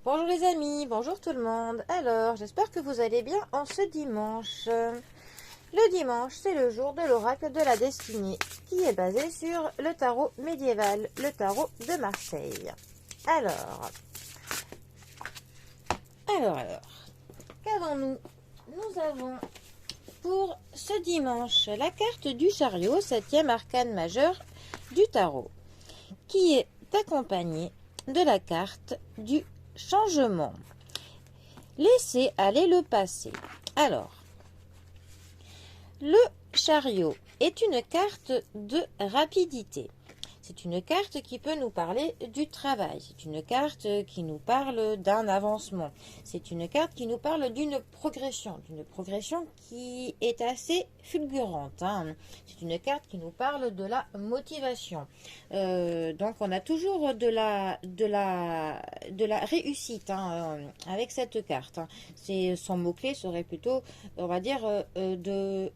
Bonjour les amis, bonjour tout le monde. Alors, j'espère que vous allez bien en ce dimanche. Le dimanche, c'est le jour de l'oracle de la destinée, qui est basé sur le tarot médiéval, le tarot de Marseille. Alors, alors, qu'avons-nous? Nous avons pour ce dimanche la carte du chariot, septième arcane majeur du tarot, qui est accompagnée de la carte du changement. Laissez aller le passé. Alors, le chariot est une carte de rapidité. C'est une carte qui peut nous parler du travail. C'est une carte qui nous parle d'un avancement. C'est une carte qui nous parle d'une progression qui est assez fulgurante, hein. C'est une carte qui nous parle de la motivation. Donc on a toujours de la réussite, hein, avec cette carte, hein. Son mot-clé serait plutôt, on va dire, de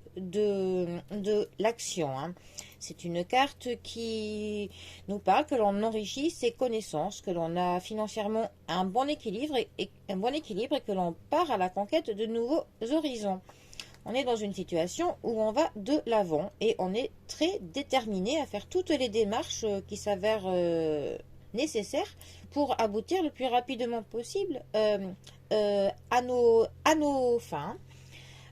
l'action, hein. C'est une carte qui nous parle que l'on enrichit ses connaissances, que l'on a financièrement un bon équilibre et que l'on part à la conquête de nouveaux horizons. On est dans une situation où on va de l'avant et on est très déterminé à faire toutes les démarches qui s'avèrent nécessaires pour aboutir le plus rapidement possible à nos fins.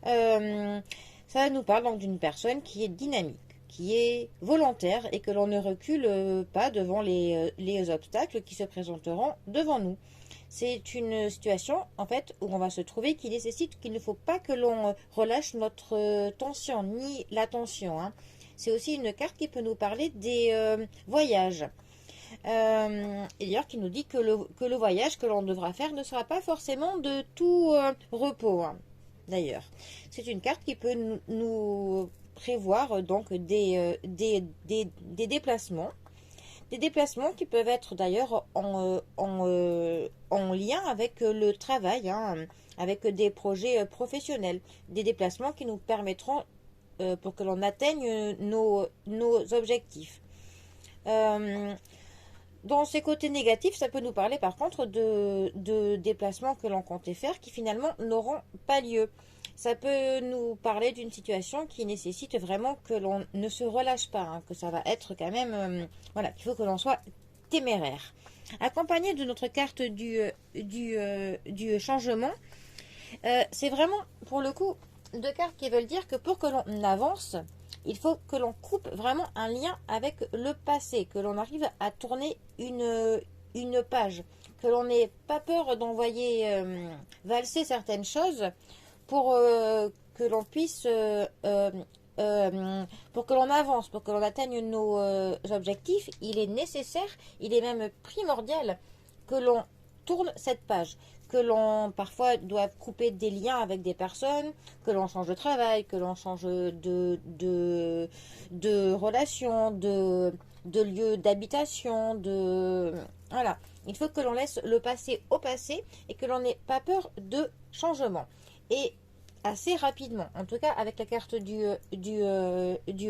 Ça nous parle donc d'une personne qui est dynamique, qui est volontaire et que l'on ne recule pas devant les obstacles qui se présenteront devant nous. C'est une situation en fait où on va se trouver qui nécessite qu'il ne faut pas que l'on relâche notre tension ni l'attention, hein. C'est aussi une carte qui peut nous parler des voyages. Et d'ailleurs qui nous dit que le voyage que l'on devra faire ne sera pas forcément de tout repos, hein. D'ailleurs, c'est une carte qui peut nous prévoir donc des déplacements. Des déplacements qui peuvent être d'ailleurs en lien avec le travail, hein, avec des projets professionnels. Des déplacements qui nous permettront pour que l'on atteigne nos objectifs. Dans ces côtés négatifs, ça peut nous parler par contre de déplacements que l'on comptait faire qui finalement n'auront pas lieu. Ça peut nous parler d'une situation qui nécessite vraiment que l'on ne se relâche pas, hein, que ça va être quand même, voilà, qu'il faut que l'on soit téméraire. Accompagné de notre carte du changement, c'est vraiment pour le coup deux cartes qui veulent dire que pour que l'on avance, il faut que l'on coupe vraiment un lien avec le passé, que l'on arrive à tourner une page, que l'on n'ait pas peur d'envoyer valser certaines choses pour que l'on puisse, pour que l'on avance, pour que l'on atteigne nos objectifs. Il est nécessaire, il est même primordial que l'on tourne cette page, que l'on parfois doit couper des liens avec des personnes, que l'on change de travail, que l'on change de relation, de lieu d'habitation, voilà. Il faut que l'on laisse le passé au passé et que l'on n'ait pas peur de changement. Et assez rapidement, en tout cas avec la carte du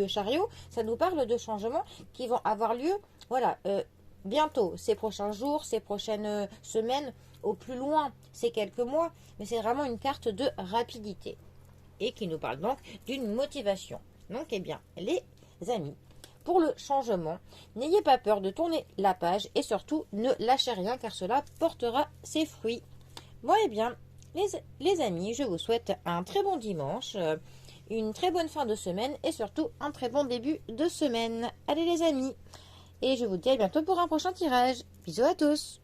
chariot, ça nous parle de changements qui vont avoir lieu, voilà, bientôt, ces prochains jours, ces prochaines semaines, au plus loin, ces quelques mois, mais c'est vraiment une carte de rapidité et qui nous parle donc d'une motivation. Donc, eh bien, les amis, pour le changement, n'ayez pas peur de tourner la page et surtout ne lâchez rien car cela portera ses fruits. Bon, eh bien, les amis, je vous souhaite un très bon dimanche, une très bonne fin de semaine et surtout un très bon début de semaine. Allez les amis! Et je vous dis à bientôt pour un prochain tirage. Bisous à tous!